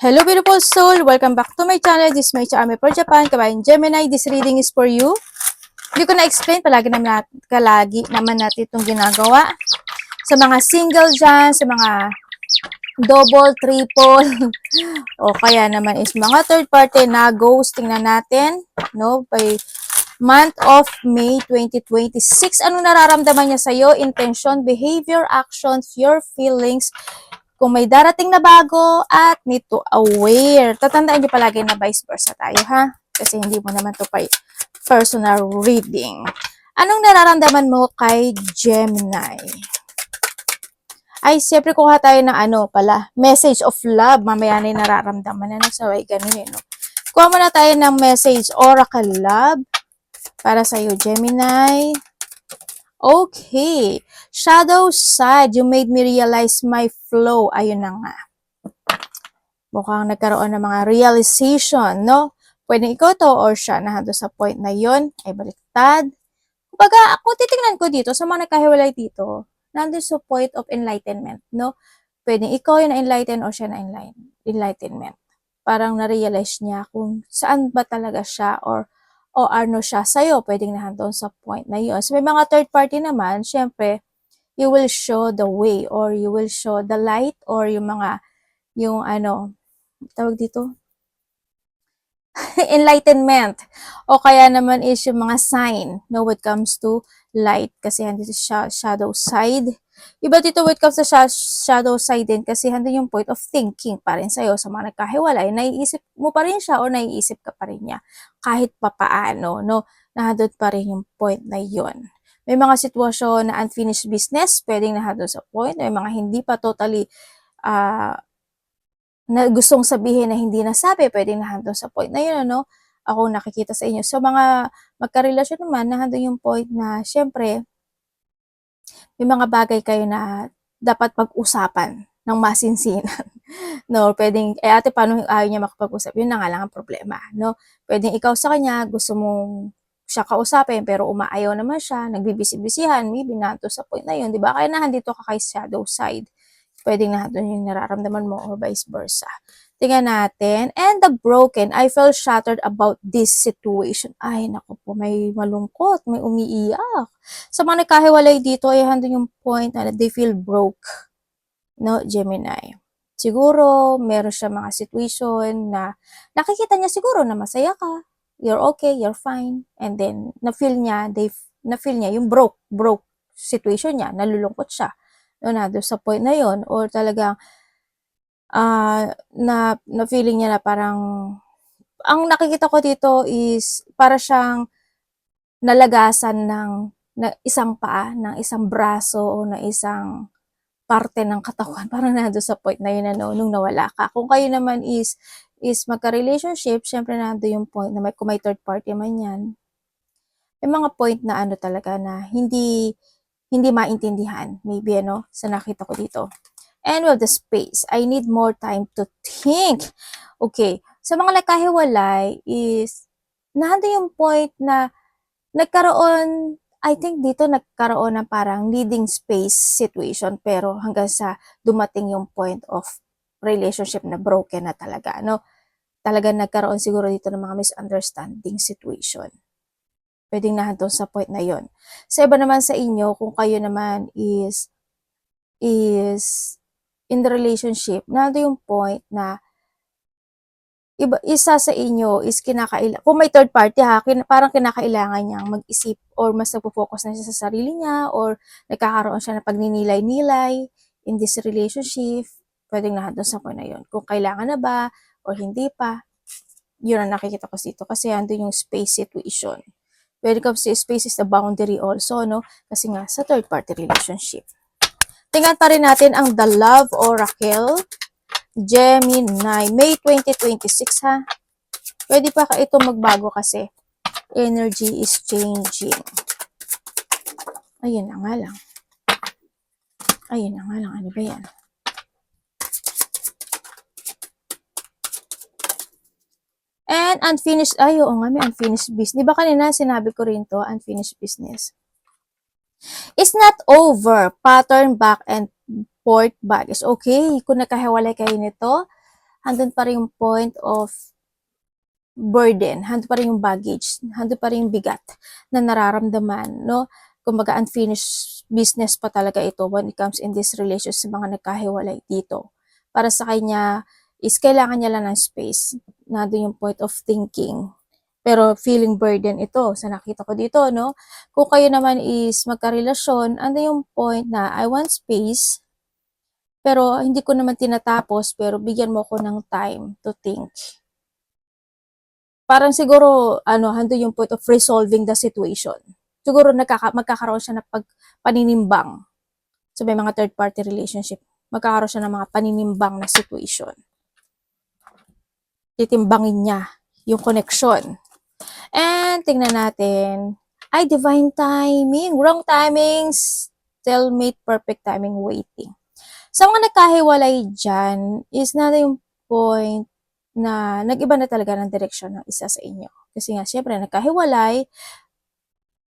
Hello beautiful soul! Welcome back to my channel. This is my channel for Japan. Kabayan Gemini, this reading is for you. Hindi ko na-explain, palagi naman natin itong ginagawa. Sa mga single dyan, sa mga double, triple, o kaya naman is mga third party na ghost. Tingnan natin, no? By month of May 2026. Anong nararamdaman niya sa'yo? Intention, behavior, actions, your feelings, kung may darating na bago at need to aware. Tatandaan niyo palagi na vice versa tayo, ha? Kasi hindi mo naman to pa personal reading. Anong nararamdaman mo kay Gemini? Ay, siyempre kuha tayo ng message of love. Mamaya na yung nararamdaman na nagsaway ganun no? Kuha muna tayo ng message, oracle love, para sa'yo, Gemini. Okay. Shadow side, you made me realize my flow. Ayun na nga. Mukhang nagkaroon ng mga realization, no? Pwede ikaw to or siya na hando sa point na yon ay baliktad. Kumbaga, kung titingnan ko dito, sa mga nagkahiwalay dito, nandun sa point of enlightenment, no? Pwede ikaw yung na-enlighten or siya na-enlightenment. Parang na-realize niya kung saan ba talaga siya or ano siya sa'yo, pwedeng nahandon sa point na yun. So, may mga third party naman, syempre, you will show the way or you will show the light or yung tawag dito? Enlightenment. O kaya naman is yung mga sign, no, when it comes to light. Kasi handito siya shadow side. Iba dito when it comes to shadow side din kasi handun yung point of thinking pa rin sa'yo sa mga nagkahiwalay. Naiisip mo pa rin siya o naiisip ka pa rin niya. Kahit papaano, no, nandun pa rin yung point na yon. May mga sitwasyon na unfinished business, pwedeng nandun sa point. May mga hindi pa totally na gustong sabihin na hindi nasabi, pwedeng nandun sa point na yun, ano? Ako nakikita sa inyo. So, mga magkarelasyon naman, nandun yung point na, syempre, may mga bagay kayo na dapat pag-usapan ng masinsinan. No, pwedeng, ate, paano ayaw niya makapag-usap? Yun na nga lang ang problema, no? Pwedeng ikaw sa kanya, gusto mong siya kausapin, pero umaayaw naman siya, nagbibisi-bisihan, maybe nanto sa point na yun, di ba? Kaya nandito ka kay shadow side. Pwedeng nandun yung nararamdaman mo or vice versa. Tingnan natin. And the broken, I felt shattered about this situation. Ay, naku po, may malungkot, may umiiyak. Sa mga nagkahiwalay dito, ay handun yung point na they feel broke. No, Gemini. Siguro, meron siya mga situation na nakikita niya siguro na masaya ka. You're okay, you're fine. And then, na-feel niya yung broke situation niya, nalulungkot siya. No, na doon sa point na yon or talagang na feeling niya na parang ang nakikita ko dito is para siyang nalagasan ng isang paa, ng isang braso o ng isang parte ng katawan. Parang nando sa point na yun na nung nawala ka. Kung kayo naman is magka-relationship, syempre nando yung point na kung may third party man yan, may mga point na talaga na hindi maintindihan. Maybe sa nakita ko dito. And with the space, I need more time to think. Okay, sa mga nagkahiwalay is, nando yung point na nagkaroon, I think dito nagkaroon ng parang needing space situation, pero hanggang sa dumating yung point of relationship na broken na talaga, no? Talaga nagkaroon siguro dito ng mga misunderstanding situation. Pwedeng nahandon sa point na yon. Sa iba naman sa inyo, kung kayo naman is in the relationship, nando yung point na isa sa inyo is kung may third party parang kinakailangan niyang mag-isip or mas nagpo-focus na siya sa sarili niya or nagkakaroon siya ng pagninilay-nilay in this relationship. Pwedeng nandun sa point na yun. Kung kailangan na ba or hindi pa, yun ang nakikita ko dito kasi andun yung space situation. When it comes to space is the boundary also, no? Kasi nga, sa third party relationship. Tingnan pa rin natin ang The Love Oracle. Gemini, May 2026 ha. Pwede pa ito magbago kasi energy is changing. Ayun na nga lang. Ano ba yan? And unfinished, oo nga, may unfinished business. Di ba kanina sinabi ko rin to, unfinished business. It's not over. Pattern back and forth baggage. Okay, kung nakahiwalay kayo nito, handun pa rin yung point of burden, handun pa rin yung baggage, handun pa rin yung bigat na nararamdaman, no? Kumbaga, unfinished business pa talaga ito when it comes in this relationship sa mga nagkahiwalay dito. Para sa kanya, is kailangan niya lang ng space. Nandun yung point of thinking. Pero feeling burden ito sa nakita ko dito, no? Kung kayo naman is magkarelasyon, ano yung point na I want space, pero hindi ko naman tinatapos, pero bigyan mo ko ng time to think. Parang siguro, handun yung point of resolving the situation. Siguro magkakaroon siya ng paninimbang. So may mga third party relationship, magkakaroon siya ng mga paninimbang na situation. Titimbangin niya yung connection. And tingnan natin, ay divine timing, wrong timings, stalemate, perfect timing, waiting. Sa mga nagkahiwalay dyan, is na yung point na nag-iba na talaga ng direksyon ng isa sa inyo. Kasi nga, syempre, nagkahiwalay,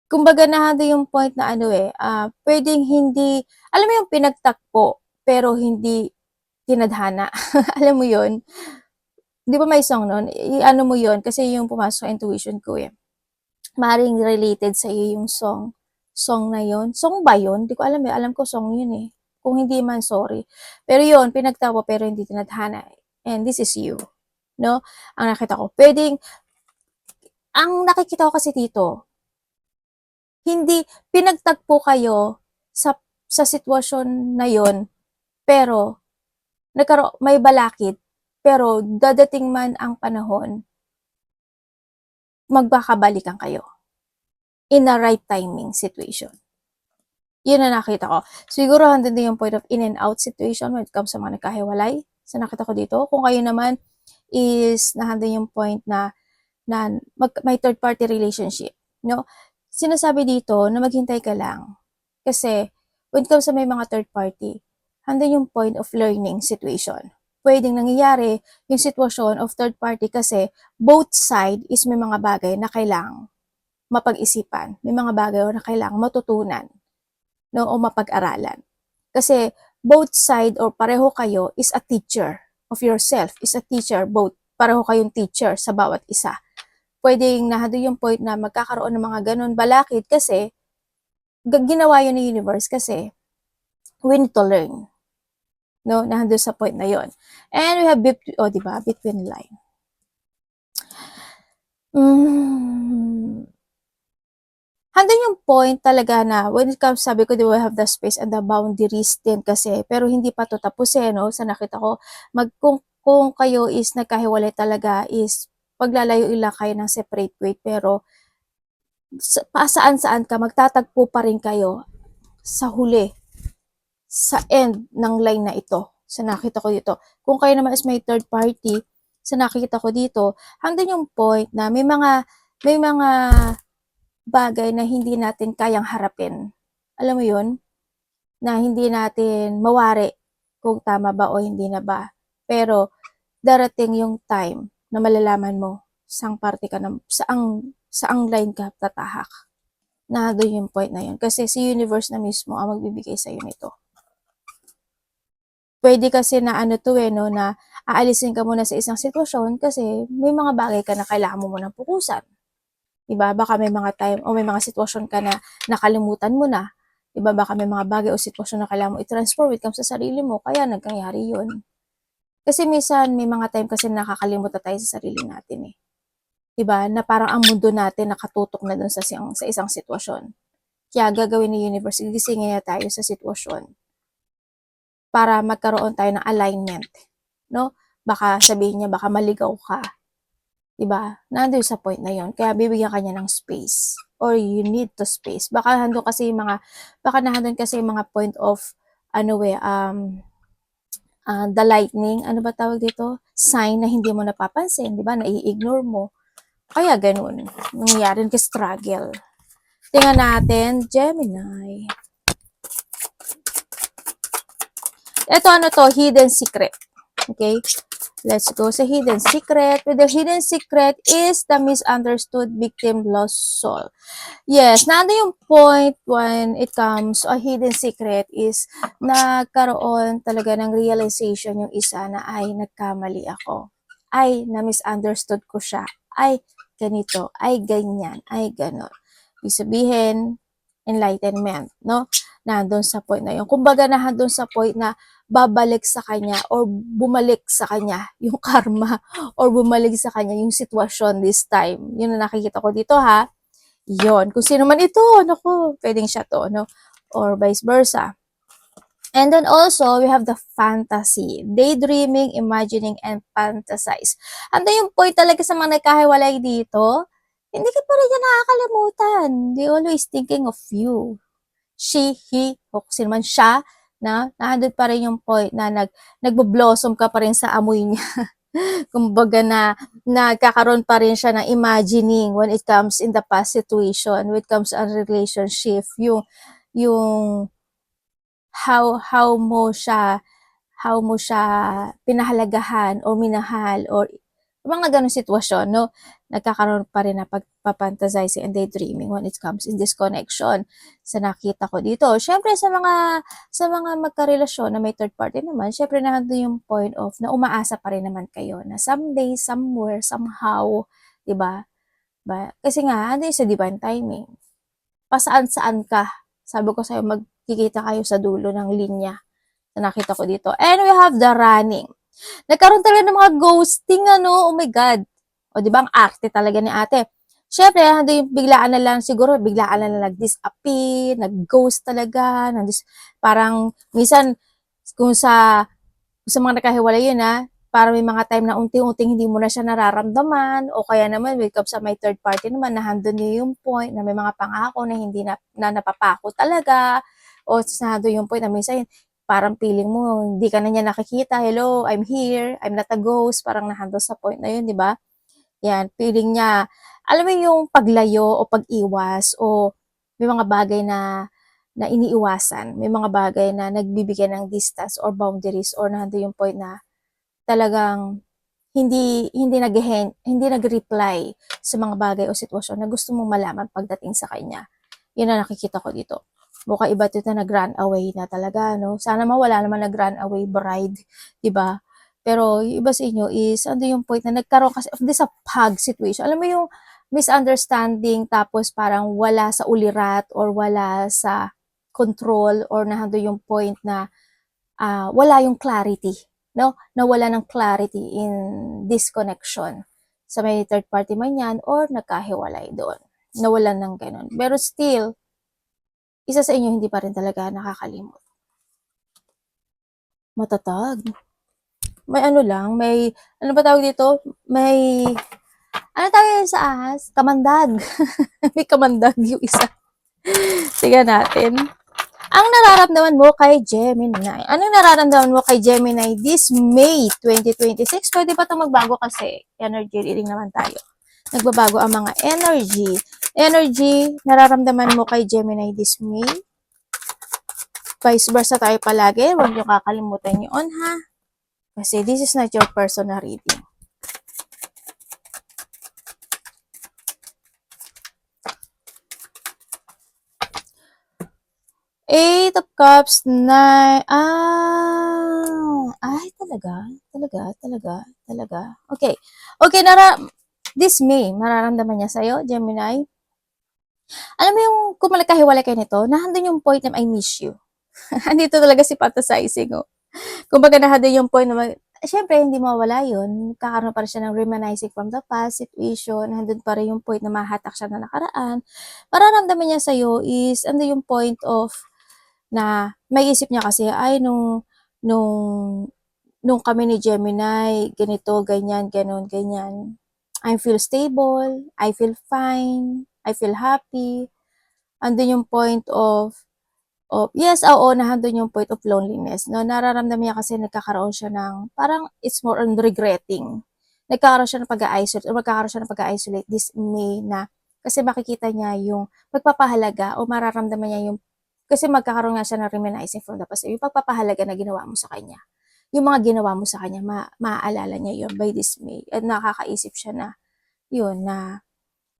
kumbaga na yung point na pwedeng hindi, alam mo yung pinagtakpo, pero hindi tinadhana. Alam mo yun? Di ba may song nun? Ano mo yun? Kasi yung pumasok sa intuition ko maring related sa iyo yung song. Song na yun. Song ba yun? Di ko alam Alam ko song yun Kung hindi man, sorry. Pero yun, pinagtawa pero hindi tinadhana. And this is you. No? Ang nakita ko. Ang nakikita ko kasi dito, hindi pinagtagpo kayo sa sitwasyon na yun, pero may balakid, pero dadating man ang panahon, magkakabalikan kayo in a right timing situation. Yun na nakita ko. Siguro handun din yung point of in and out situation when it comes sa mga nagkahiwalay. So nakita ko dito. Kung kayo naman is nahandun yung point na may third party relationship. No? Sinasabi dito na maghintay ka lang. Kasi when it comes sa may mga third party, handun yung point of learning situation. Pwedeng nangyayari yung sitwasyon of third party kasi both side is may mga bagay na kailangang mapag-isipan. May mga bagay na kailangang matutunan, no, o mapag-aralan. Kasi both side or pareho kayo is a teacher of yourself, is a teacher, both pareho kayong teacher sa bawat isa. Pwedeng nahado yung point na magkakaroon ng mga ganun balakid kasi ginawa yun ng universe kasi we need to learn. No, nahando sa point na yon. And we have diba? Between line. Handun yung point talaga na when it comes, sabi ko, we have the space and the boundaries din kasi, pero hindi pa to tapos no? Sa nakita ko, kung kayo is nagkahiwalay talaga is paglalayo ila kayo ng separate way, pero saan-saan ka, magtatagpo pa rin kayo sa huli, sa end ng line na ito. Sa nakita ko dito. Kung kayo naman is may third party, sa nakita ko dito, hanggang yung point na may mga bagay na hindi natin kayang harapin. Alam mo yun? Na hindi natin mawari kung tama ba o hindi na ba. Pero darating yung time na malalaman mo saang parte ka na, saang line ka tatahak. Na doon yung point na yun. Kasi si universe na mismo ang magbibigay sa'yo nito. Pwede kasi na no, na aalisin ka muna sa isang sitwasyon kasi may mga bagay ka na kailangan mo munang pukusan. Diba? Baka may mga time o may mga sitwasyon ka na nakalimutan mo na. Diba? Baka may mga bagay o sitwasyon na kailangan mo i-transform with sa sarili mo, kaya nagkangyari yun. Kasi minsan may mga time kasi nakakalimutan tayo sa sarili natin Diba? Na parang ang mundo natin nakatutok na dun sa isang sitwasyon. Kaya gagawin ni universe, gigisingin niya tayo sa sitwasyon para magkaroon tayo ng alignment. No? Baka sabihin niya, baka maligaw ka. Diba? Nandun sa point na yon. Kaya bibigyan ka niya ng space. Or you need to space. Baka nandun kasi mga point of, the lightning, ano ba tawag dito? Sign na hindi mo napapansin, diba? Nai-ignore mo. Kaya ganun. Nangyayari ka struggle. Tingnan natin, Gemini. Ito hidden secret. Okay? Let's go sa hidden secret. With the hidden secret is the misunderstood victim lost soul. Yes, nando yung point when it comes a hidden secret is nagkaroon talaga ng realization yung isa na ay nagkamali ako. Ay na-misunderstood ko siya. Ay ganito, ay ganyan, ay ganon. Ibig sabihin, enlightenment, no? Nandun sa point na yun. Kumbaga nandun sa point na babalik sa kanya or bumalik sa kanya yung karma or bumalik sa kanya yung sitwasyon this time. Yun na nakikita ko dito ha. Yon, kung sino man ito, naku, pwedeng siya to, no? Or vice versa. And then also, we have the fantasy, daydreaming, imagining, and fantasize. Ando yung point talaga sa mga nagkahiwalay dito, hindi ka pa rin niya nakakalimutan. They always thinking of you. She, he, o kung sino man siya, na nandun pa rin yung point na nagbo-blossom ka pa rin sa amoy niya. Kumbaga na nagkakaroon pa rin siya ng imagining when it comes in the past situation, when it comes a relationship, yung how mo siya pinahalagahan o minahal or mga ganong sitwasyon, no? Nagkakaroon pa rin na pagpapantasizing and daydreaming when it comes in this connection. Sa nakita ko dito, syempre sa mga magkarelasyon na may third party naman, syempre nandun yung point of na umaasa pa rin naman kayo na someday, somewhere, somehow, 'di ba? Kasi nga, ano yung sa divine timing. Pasaan-saan ka. Sabi ko sa'yo, magkikita kayo sa dulo ng linya na nakita ko dito. And we have the running. Nagkaroon talaga ng mga ghosting, ano, oh my God. O, di ba, ang arte talaga ni ate. Syempre, yung biglaan na lang, siguro, biglaan na lang nag-disappear, nag-ghost talaga, parang, minsan, kung sa mga nakahiwalay yun, para may mga time na unti-unting hindi mo na siya nararamdaman, o kaya naman, wake up sa may third party naman, na handun niyo yung point, na may mga pangako na hindi na napapako talaga, o nandun yung point na minsan, parang feeling mo, hindi ka na niya nakikita, hello, I'm here, I'm not a ghost, parang nahandle sa point na yun, di ba? Yan, feeling niya, alam mo yung paglayo o pag-iwas o may mga bagay na iniiwasan, may mga bagay na nagbibigay ng distance or boundaries or nandun yung point na talagang hindi nag-reply sa mga bagay o sitwasyon na gusto mong malaman pagdating sa kanya. Yun ang nakikita ko dito. Mukha iba ito na nag-run away na talaga, no? Sana mawala naman nag-run away bride, di ba? Pero yung iba sa inyo is, ano yung point na nagkaroon kasi of this a pag situation. Alam mo yung misunderstanding tapos parang wala sa ulirat or wala sa control or nahando yung point na wala yung clarity, no? Nawala ng clarity in this connection. Sa may third party man yan or nagkahiwalay doon. Nawalan ng ganun. Pero still, isa sa inyo hindi pa rin talaga nakakalimot. Matatag. May ano lang, ano ba tawag dito? Ano tawag sa ahas? Kamandag. May kamandag yung isa. Sige natin. Ang nararamdaman mo kay Gemini. Anong nararamdaman mo kay Gemini this May 2026? Pwede ba itong magbago kasi energy reading naman tayo. Nagbabago ang mga energy. Energy, nararamdaman mo kay Gemini this May. Vice versa tayo palagi. Huwag niyo kakalimutan yun, ha? Kasi this is not your personal reading. Eight of Cups, Nine, ay, talaga. Okay, this May, mararamdaman niya sa'yo, Gemini. Alam mo yung, kung malagkahiwalay kayo nito, nahandun yung point na I miss you. Andito talaga si fantasizing, oh. Kumbaga nahandun yung point na, syempre, hindi mawala yun. Kakaroon pa rin siya ng reminiscing from the past situation. Nandun pa rin yung point na mahatak siya na nakaraan. Mararamdaman niya sa'yo is, ano yung point of, na may isip niya kasi, ay, nung kami ni Gemini, ganito, ganyan, ganon, ganyan. I feel stable, I feel fine, I feel happy. Andun yung point of yes, oo, nandun yung point of loneliness. No, nararamdaman niya kasi nagkakaroon siya ng, parang it's more on regretting. Nagkakaroon siya ng pag-isolate, or magkakaroon siya ng pag-isolate this May na, kasi makikita niya yung pagpapahalaga o mararamdaman niya yung, kasi magkakaroon nga siya ng reminiscing from the past, yung pagpapahalaga na ginawa mo sa kanya. yung mga ginawa mo sa kanya, maaalala niya yun by this May. At nakakaisip siya na, yun, na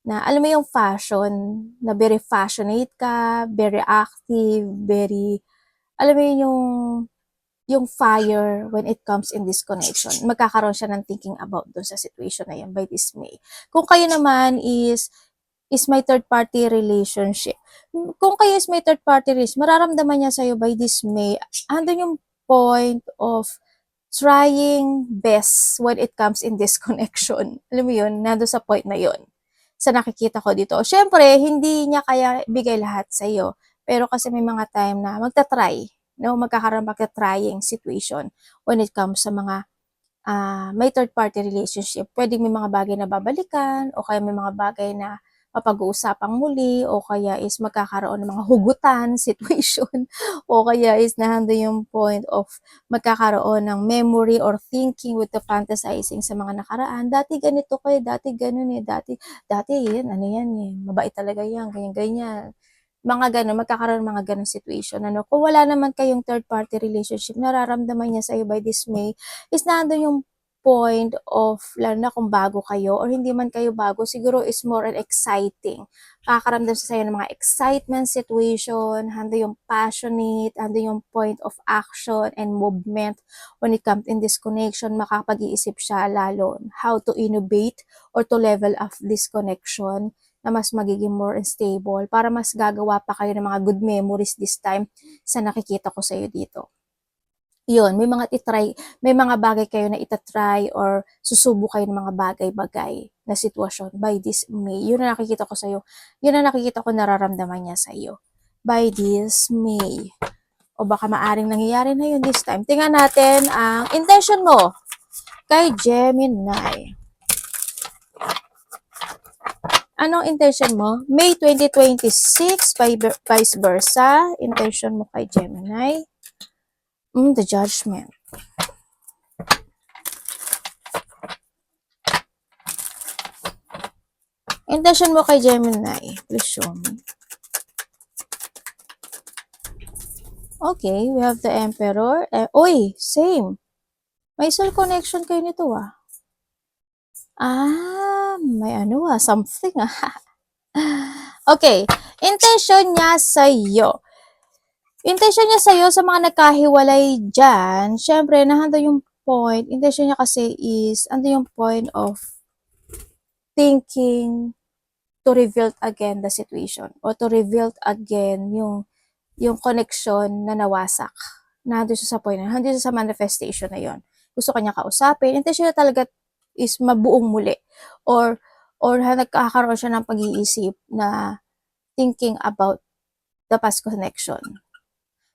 alam mo yung fashion, na very fashionate ka, very active, very, alam mo yun yung fire when it comes in this connection. Magkakaroon siya ng thinking about dun sa situation na yun by this May. Kung kayo naman is my third party relationship. Kung kayo is may third party relationship, mararamdaman niya sa'yo by this May, andun yung point of trying best when it comes in this connection. Alam mo yun, nandun sa point na yun. Sa nakikita ko dito. Siyempre, hindi niya kaya bigay lahat sa'yo. Pero kasi may mga time na magta-try. No? Magkakaroon magta-trying situation when it comes sa mga may third party relationship. Pwedeng may mga bagay na babalikan o kaya may mga bagay na mapag-uusapang muli o kaya is magkakaroon ng mga hugutan situation o kaya is nahando yung point of magkakaroon ng memory or thinking with the fantasizing sa mga nakaraan. Dati ganito kayo, dati ganun eh, dati yan, ano yan eh, mabait talaga yan, ganyan-ganyan. Mga ganun, magkakaroon ng mga ganun situation. Ano? Kung wala naman kayong third party relationship, nararamdaman niya sa'yo by this May, is nandun yung point of, lalo na kung bago kayo, or hindi man kayo bago, siguro is more and exciting. Makakaramdam sa sa'yo ng mga excitement situation, hando yung passionate, hando yung point of action and movement when it comes in this connection, makapag-iisip siya lalo how to innovate or to level up this connection na mas magiging more stable para mas gagawa pa kayo ng mga good memories this time sa nakikita ko sa iyo dito. Yun, may mga bagay kayo na itatry or susubo kayo ng mga bagay-bagay na sitwasyon by this May. Yun na nakikita ko sa iyo. Yun na nakikita ko nararamdaman niya sa iyo by this May. O baka maaring nangyayari na yun this time. Tingnan natin ang intention mo kay Gemini. Anong intention mo? May 2026, vice versa. Intention mo kay Gemini. The Judgment. Intention mo kay Gemini. Please show me. Okay, we have the Emperor. Uy, same. May soul connection kayo nito ah. May something Okay, intention niya sa'yo. Intention niya sa'yo sa mga nagkahiwalay dyan, syempre, nahando yung point, intention niya kasi is, ando yung point of thinking to reveal again the situation or to reveal again yung connection na nawasak. Nandun siya sa point na, nandun siya sa manifestation na yon. Gusto kanya kausapin, intention niya talaga is mabuong muli or nagkakaroon siya ng pag-iisip na thinking about the past connection.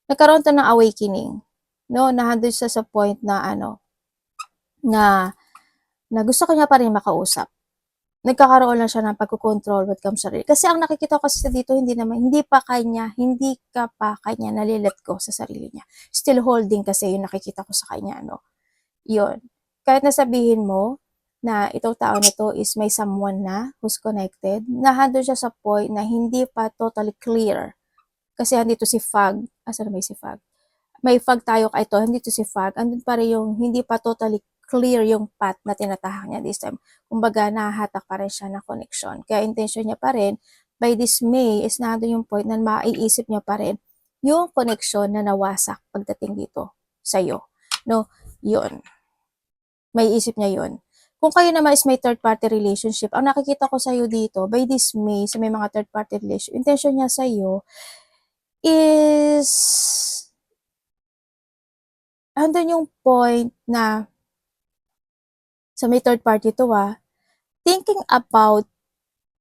Nagkaroon to ng awakening, no? Nandun siya sa point na na gusto kanya pa rin makausap. Nagkakaroon lang siya ng pagkocontrol with comes sarili. Kasi ang nakikita ko kasi dito, hindi ka pa kanya nalilet go sa sarili niya. Still holding kasi yung nakikita ko sa kanya, Yun. Kahit nasabihin mo na itong tao na to is may someone na who's connected, nahando siya sa point na hindi pa totally clear. Kasi andito si Fag. Asan na may si Fag? May Fag tayo ka ito, andito si Fag. Andun pa rin yung hindi pa totally clear yung path na tinatahak niya this time. Kumbaga, nahahatak pa rin siya na connection. Kaya intention niya pa rin, by this May, is nandun yung point na maiisip niya pa rin yung connection na nawasak pagdating dito sa'yo. No? Yun. May isip niya yun. Kung kayo naman is may third party relationship, ang nakikita ko sa'yo dito, by this May, sa may mga third party relationship, intention niya sa'yo is andun yung point na sa may third party to thinking about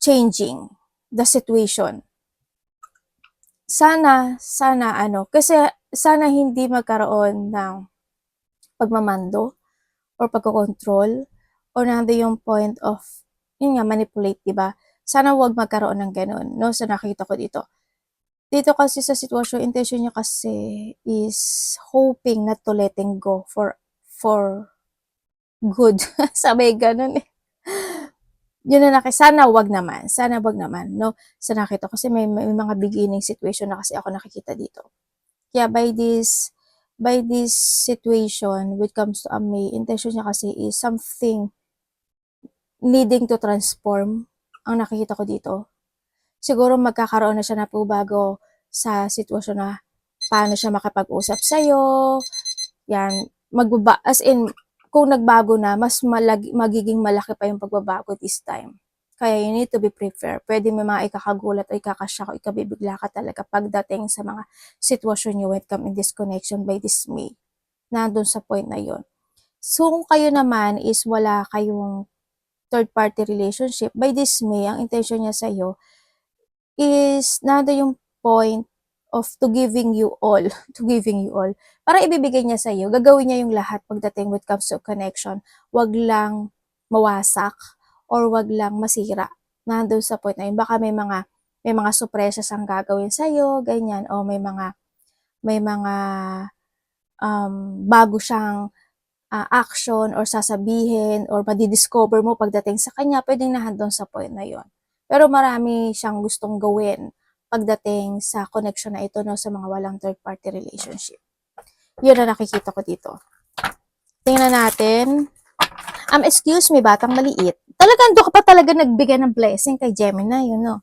changing the situation. Sana kasi sana hindi magkaroon ng pagmamando or pagkocontrol or nando yung point of yun nga manipulate, diba? Sana wag magkaroon ng ganun, no? So nakita ko dito. Dito kasi sa sitwasyon, intention niya kasi is hoping not to letting go for good. Sabi ganun eh. Yun na sana wag naman, no? Sa nakita kasi may mga beginning situation na kasi ako nakikita dito. Kaya by by this situation, when it comes to a May, intention niya kasi is something needing to transform ang nakikita ko dito. Siguro magkakaroon na siya na bago sa sitwasyon na paano siya makapag-usap sa'yo, yan, as in, kung nagbago na, mas magiging malaki pa yung pagbabago this time. Kaya you need to be prepared. Pwede may mga ikakagulat o ikakasya o ikabibigla ka talaga pagdating sa mga sitwasyon nyo when come in this connection by this May. Nandun sa point na yon. So, kung kayo naman is wala kayong third-party relationship, by this May, ang intention niya sa'yo is nandun yung point of to giving you all, to giving you all. Para ibibigay niya sa iyo, gagawin niya yung lahat pagdating when it comes to connection. Wag lang mawasak or wag lang masira. Nandun sa point na yun. Baka may mga surprises ang gagawin sa iyo, ganyan, o may mga bago siyang action or sasabihin or madidiscover mo pagdating sa kanya, pwedeng nahandon sa point na yon. Pero marami siyang gustong gawin pagdating sa connection na ito, no, sa mga walang third-party relationship. Yun na nakikita ko dito. Tingnan natin. Excuse me, batang maliit. Talagang doon ka pa talaga nagbigay ng blessing kay Gemini, yun, no?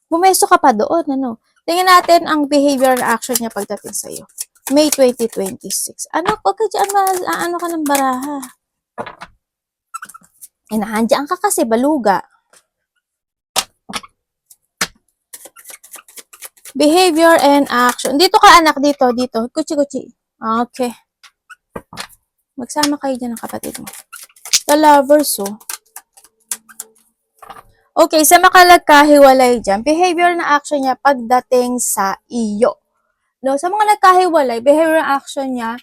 Bumeso ka pa doon, ano? Tingnan natin ang behavior and action niya pagdating sa'yo. May 2026. Ano, huwag ka dyan, ano ka ng baraha. Nandiyan ka kasi, baluga. Behavior and action. Dito ka, anak, dito. Kuchi-kuchi. Okay. Magsama kayo dyan ng kapatid mo. The lovers, oh. Okay, sa makalagkahiwalay dyan, behavior na action niya pagdating sa iyo. No, sa mga nagkahiwalay, behavior and action niya,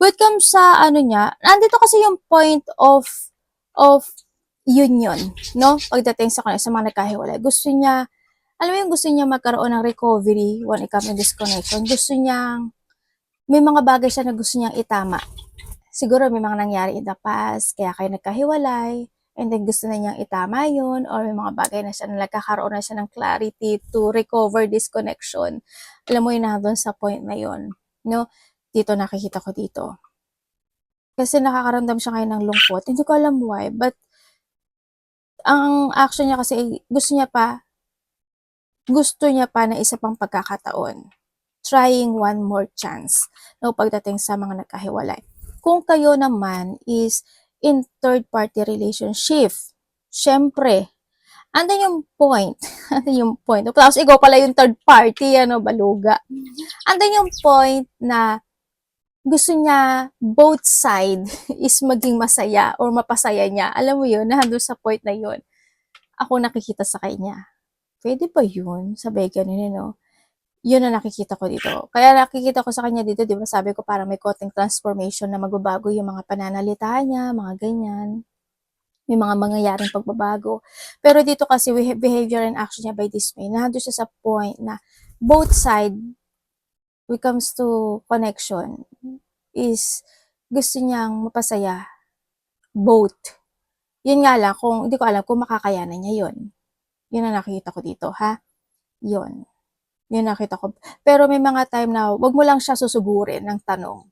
when it comes sa ano niya, nandito kasi yung point of union, no? Pagdating sa mga nagkahiwalay. Gusto niya, alam mo yung gusto niya magkaroon ng recovery when it comes to disconnection. Gusto niya, may mga bagay siya na gusto niyang itama. Siguro may mga nangyari in the past, kaya kayo nagkahiwalay, and then gusto na niyang itama yun, or may mga bagay na siya na nagkakaroon na siya ng clarity to recover this connection. Alam mo yun na doon sa point na yun, no? Dito nakikita ko dito. Kasi nakakaramdam siya ngayon ng lungkot. Hindi ko alam why, but ang action niya kasi, gusto niya pa na isa pang pagkakataon. Trying one more chance, no, pagdating sa mga nagkahiwalay. Kung kayo naman is in third-party relationship, syempre, andun yung point. Andun yung point. Tapos ikaw pala yung third party, ano, baluga. Andun yung point na gusto niya both side is maging masaya or mapasaya niya. Alam mo yun, nandun sa point na yun. Ako nakikita sa kanya. Pwede ba yun? Sabi ganun, no? Yun na nakikita ko dito. Kaya nakikita ko sa kanya dito, di ba, sabi ko parang may konting transformation na magbabago yung mga pananalita niya, mga ganyan. May mga mangyayaring pagbabago. Pero dito kasi, behavior and action niya by this May, nandun siya sa point na both side, when it comes to connection, is gusto niyang mapasaya. Both. Yun nga lang, hindi ko alam kung makakayanan niya yun. Yun na nakikita ko dito, ha? Yun. Yun nakita ko. Pero may mga time na wag mo lang siya susugurin ng tanong.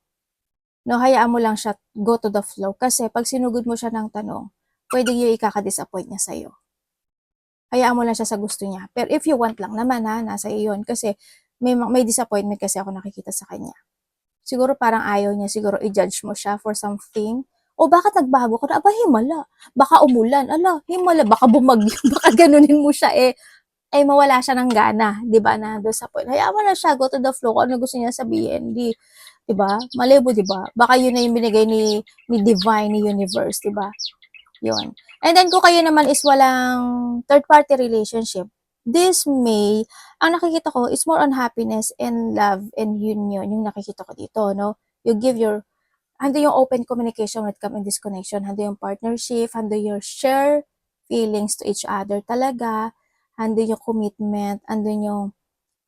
No, hayaan mo lang siya go to the flow. Kasi pag sinugod mo siya ng tanong, pwede yung ikaka-disappoint niya sa'yo. Hayaan mo lang siya sa gusto niya. Pero if you want lang naman, ha, nasa iyo yun. Kasi may disappointment kasi ako nakikita sa kanya. Siguro parang ayaw niya, siguro i-judge mo siya for something. O bakit nagbago ka na? Aba, himala. Baka umulan. Ala, himala. Baka bumagyo. Baka ganunin mo siya ay mawala siya ng gana, 'di ba? Na doon sa point. Hayaan mo na siya, go to the flow, kung ano gusto niya sabihin, 'di ba? Malebo, 'di ba? Baka yun na yung binigay ni divine, ni universe, 'di ba? Yun. And then kung kayo naman is walang third party relationship, this May, ang nakikita ko is more on happiness and love and union, yung nakikita ko dito, no? You give hando yung open communication when it comes in this connection, hando yung partnership, hando your share feelings to each other talaga, andun yung commitment, andun yung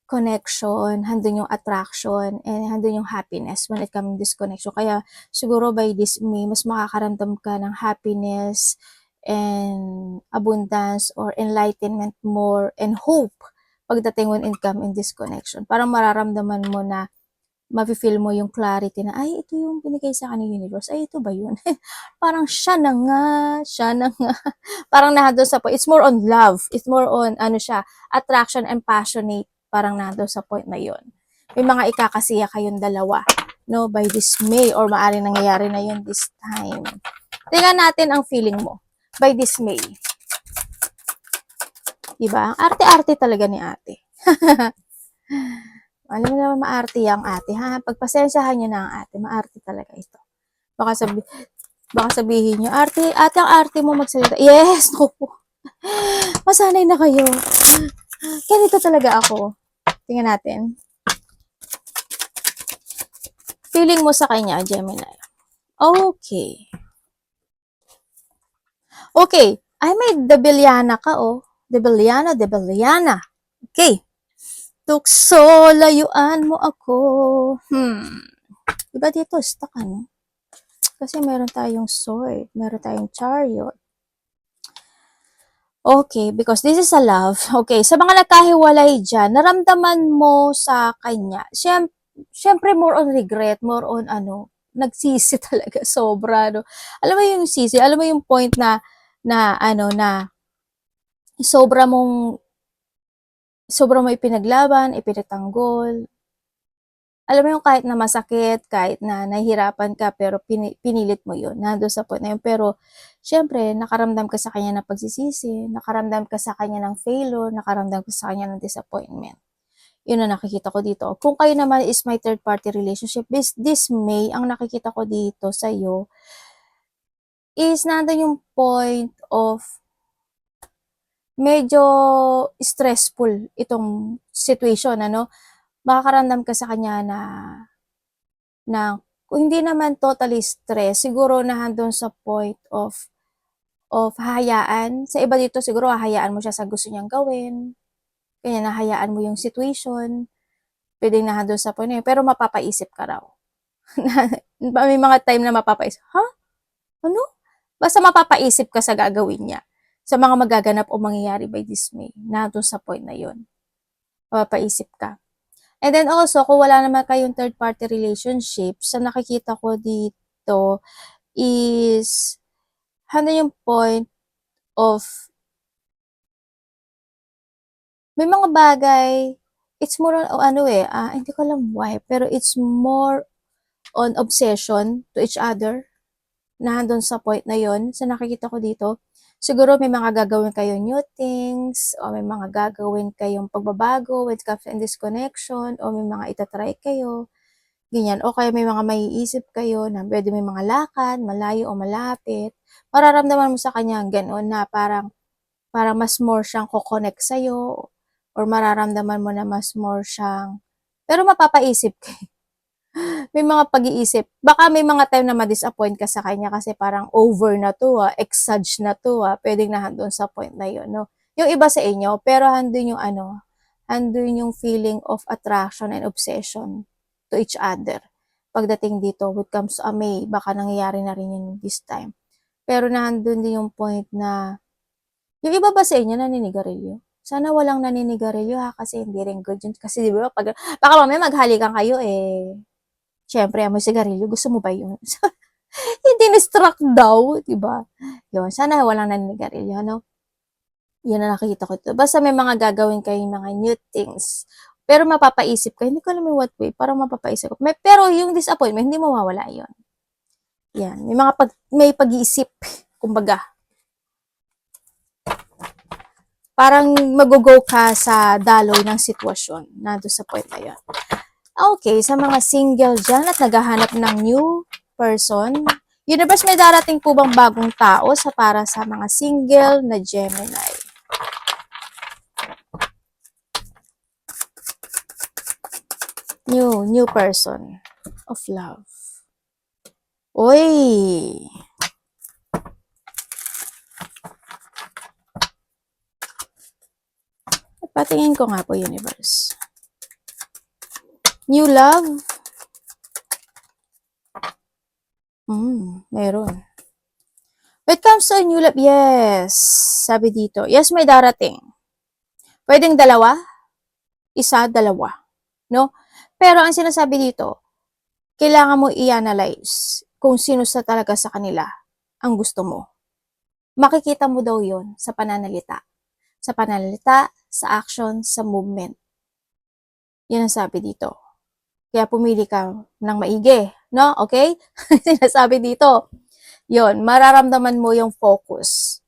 connection, andun yung attraction, and andun yung happiness when it comes to this connection. Kaya siguro by this May, mas makakaramdam ka ng happiness and abundance or enlightenment more and hope pagdating when it comes in this connection. Parang mararamdaman mo na mafe-feel mo yung clarity na, ay, ito yung binigay sa akin ng universe. Ay, ito ba yun? Parang siya na nga, siya na nga. Parang nandun sa point. It's more on love. It's more on, ano siya, attraction and passionate. Parang nandun sa point na yun. May mga ikakasiya kayong dalawa, no, by this May, or maaaring nangyayari na yun this time. Tingnan natin ang feeling mo by this May. Diba? Ang arte-arte talaga ni ate. Alam mo naman, maarte ang ate, ha? Pagpasensyahan nyo na ang ate, maarte talaga ito. Baka sabihin nyo, ate ang arte mo magsalita. Yes, no po. Masanay na kayo. Ganito talaga ako. Tingnan natin. Feeling mo sa kanya, Gemini. Okay. Okay. Ay, may Debeliana ka, oh. Debeliana. Okay. Tukso, layuan mo ako. Diba dito, stuck ano? Kasi meron tayong sword, meron tayong chariot. Okay, because this is a love. Okay, sa mga nagkahiwalay dyan, naramdaman mo sa kanya, syempre more on regret, more on ano, nagsisi talaga, sobra, no? Alam mo yung sisi, alam mo yung point na sobra mong ipinaglaban, ipinagtanggol. Alam mo yung kahit na masakit, kahit na nahihirapan ka, pero pinilit mo yun, nandun sa point na yun. Pero, syempre, nakaramdam ka sa kanya ng pagsisisi, nakaramdam ka sa kanya ng failure, nakaramdam ka sa kanya ng disappointment. Yun ang nakikita ko dito. Kung kayo naman is my third party relationship, this May, ang nakikita ko dito sa iyo is nandun yung point of medyo stressful itong situation, ano? Makakaramdam ka sa kanya na kung hindi naman totally stress, siguro nandun sa point of hahayaan. Sa iba dito, siguro hahayaan mo siya sa gusto niyang gawin. Kaya nahayaan mo yung situation. Pwedeng nandun sa point na yun, pero mapapaisip ka raw. May mga time na mapapaisip, ha? Ano? Basta mapapaisip ka sa gagawin niya. Sa mga magaganap o mangyayari by this May. Nandun sa point na yun. Mapapaisip ka. And then also, kung wala naman kayong third-party relationship, sa nakikita ko dito is, ano yung point of, may mga bagay, it's more on, hindi ko alam why, pero it's more on obsession to each other, na handon sa point na yon sa nakikita ko dito. Siguro may mga gagawin kayong new things, o may mga gagawin kayong pagbabago with comes and disconnection, o may mga itatry kayo, ganyan. O kaya may mga maiisip kayo na pwede may mga lakad, malayo o malapit. Mararamdaman mo sa kanya gano'n na parang mas more siyang ko-connect sa'yo, or mararamdaman mo na mas more siyang, pero mapapaisip ka. May mga pag-iisip. Baka may mga time na ma-disappoint ka sa kanya kasi parang over na to, exage na to, pwedeng na handun sa point na yun, no? Yung iba sa inyo, pero handun yung handun yung feeling of attraction and obsession to each other. Pagdating dito, when it comes to May, baka nangyayari na rin yun this time. Pero nandun din yung point na, yung iba ba sa inyo naninigarilyo? Sana walang naninigarilyo, ha, kasi hindi rin good yun. Kasi di ba, baka mamaya maghalikan kayo, syempre, amoy sigarilyo, gusto mo ba yun? Hindi na-struck daw, di ba? Yun, sana walang naninigarilyo, no? Yun na nakikita ko ito. Basta may mga gagawin kayong mga new things. Pero mapapaisip ka, hindi ko alam what way, parang mapapaisip ko. Pero yung disappointment, hindi mawawala yun. Yan, may pag-iisip, kumbaga. Parang mag-go ka sa daloy ng sitwasyon, nando sa point na yun. Okay, sa mga single dyan at naghahanap ng new person, universe, may darating po bang bagong tao para sa mga single na Gemini? New person of love. Uy! Patingin ko nga po, universe. New love? Meron. When it comes to a new love, yes. Sabi dito, yes, may darating. Pwedeng dalawa, isa, dalawa. No? Pero ang sinasabi dito, kailangan mo i-analyze kung sino sa talaga sa kanila ang gusto mo. Makikita mo daw yon sa pananalita. Sa pananalita, sa action, sa movement. Yan ang sabi dito. Kaya pumili ka ng maigi, no? Okay? Sinasabi dito. Yon, mararamdaman mo yung focus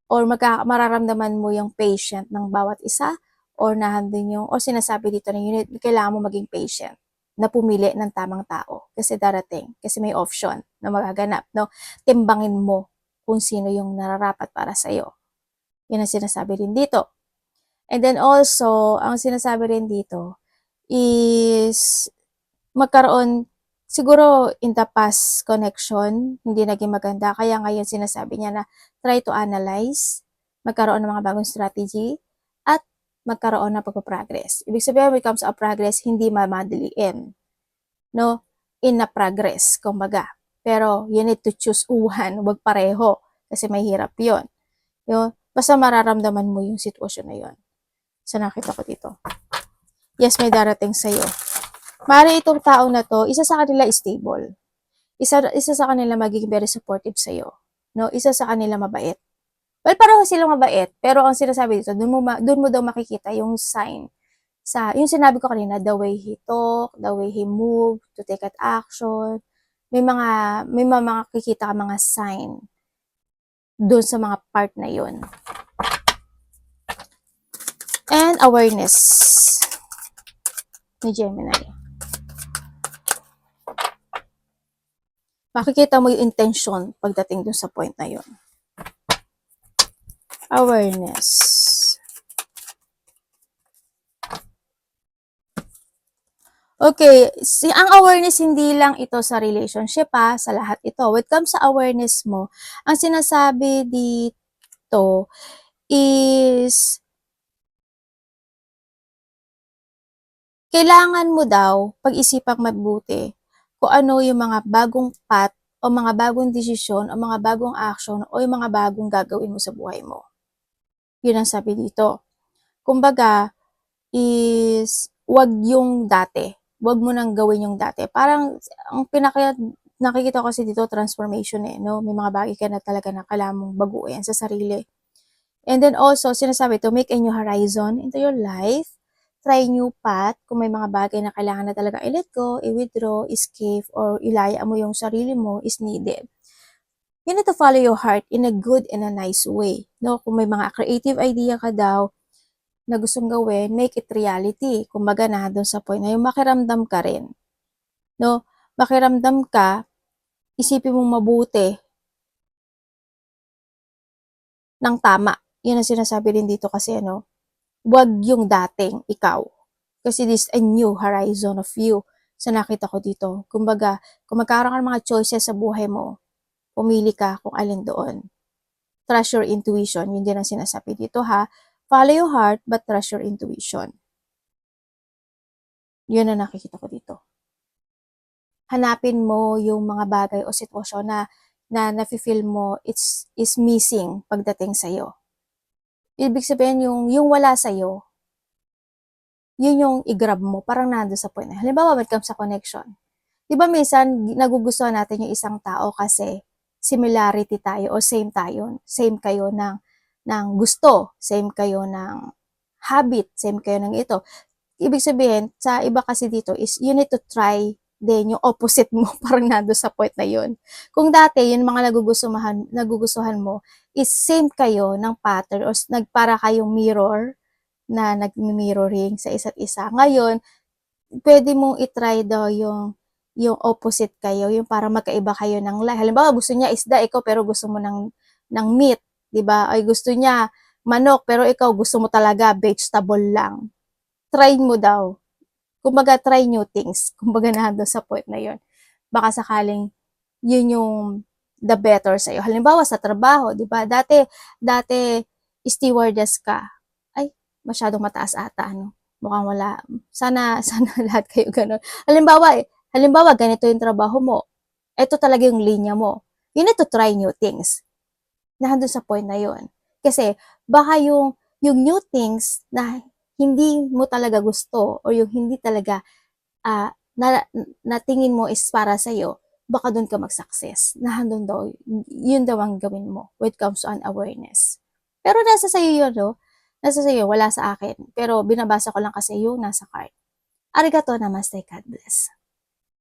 or mararamdaman mo yung patient ng bawat isa or nahandin yung, or sinasabi dito na unit, kailangan mo maging patient na pumili ng tamang tao kasi darating, kasi may option na magaganap, no? Timbangin mo kung sino yung nararapat para sa'yo. Yan ang sinasabi rin dito. And then also, ang sinasabi rin dito is magkaroon, siguro in the past connection, hindi naging maganda. Kaya ngayon sinasabi niya na try to analyze, magkaroon ng mga bagong strategy, at magkaroon ng pagpaprogress. Ibig sabihin, when it comes to progress, hindi mamadaliin. No? In a progress, kumbaga. Pero you need to choose one, wag pareho. Kasi mahirap yun. Yun. Basta mararamdaman mo yung sitwasyon na yun. So, nakita ko dito. Yes, may darating sa'yo. Mari itong tao na to, isa sa kanila is stable. Isa sa kanila magiging very supportive sa'yo. No? Isa sa kanila mabait. Well, pareho silang mabait, pero ang sinasabi dito, doon mo daw makikita yung sign. Yung sinabi ko kanina, the way he talk, the way he move, to take an action, may mga makikita ka mga sign doon sa mga part na yun. And awareness ni Gemini. Makikita mo yung intention pagdating dun sa point na yun. Awareness. Okay, ang awareness hindi lang ito sa relationship sa lahat ito. When it comes sa awareness mo, ang sinasabi dito is kailangan mo daw pag-isipang mabuti kung ano yung mga bagong path o mga bagong desisyon o mga bagong action o yung mga bagong gagawin mo sa buhay mo. Yun ang sabi dito. Kumbaga, is wag yung dati. Wag mo nang gawin yung dati. Parang, ang nakikita ko kasi dito, transformation no? May mga bagay ka na talaga na kailangan mong baguhin sa sarili. And then also, sinasabi to, make a new horizon into your life. Try new path. Kung may mga bagay na kailangan na talaga i-let go, i-withdraw, escape, or ilaya mo yung sarili mo is needed. You need to follow your heart in a good and a nice way. No? Kung may mga creative idea ka daw, na gustong gawin, make it reality. Kumbaga na doon sa point na yung makiramdam ka rin. No? Makiramdam ka, isipin mong mabuti ng tama. Yun ang sinasabi rin dito kasi wag yung dating ikaw. Kasi this is a new horizon of you. Sa nakita ko dito. Kumbaga, kung magkaroon ka ng mga choices sa buhay mo, pumili ka kung alin doon. Trust your intuition. Yun din ang sinasabi dito Follow your heart, but trust your intuition. Yun ang nakikita ko dito. Hanapin mo yung mga bagay o sitwasyon na nafe-feel mo is missing pagdating sa'yo. Ibig sabihin yung wala sa'yo, yun yung i-grab mo, parang nando sa point na. Halimbawa, when it comes sa connection. Di ba minsan, nagugustuhan natin yung isang tao kasi similarity tayo o same tayo. Same kayo ng gusto, same kayo ng habit, same kayo ng ito. Ibig sabihin, sa iba kasi dito is you need to try din yung opposite mo, parang nando sa point na yun. Kung dati, yung mga nagugustuhan mo is same kayo ng pattern o para kayong mirror na nag-mirroring sa isa't isa. Ngayon, pwede mong itry daw yung opposite kayo, yung para magkaiba kayo ng life. Halimbawa, gusto niya isda, ikaw pero gusto mo ng meat, di ba? Ay gusto niya manok, pero ikaw gusto mo talaga vegetable lang. Try mo daw. Kumbaga, try new things. Kumbaga, nando sa point na yun. Baka sakaling yun yung the better sa'yo. Halimbawa, sa trabaho, di ba? Dati, stewardess ka. Ay, masyadong mataas ata, mukhang wala. Sana lahat kayo ganun. Halimbawa, ganito yung trabaho mo. Ito talaga yung linya mo. You need to try new things. Nandun sa point na yun. Kasi, baka yung new things na hindi mo talaga gusto or yung hindi talaga na tingin mo is para sa'yo, baka doon ka mag-success. Na handon daw, yun daw ang gawin mo when it comes to an awareness. Pero nasa sa'yo yun, no? Nasa sa'yo, wala sa akin. Pero binabasa ko lang kasi yung nasa card. Arigato namaste, God bless.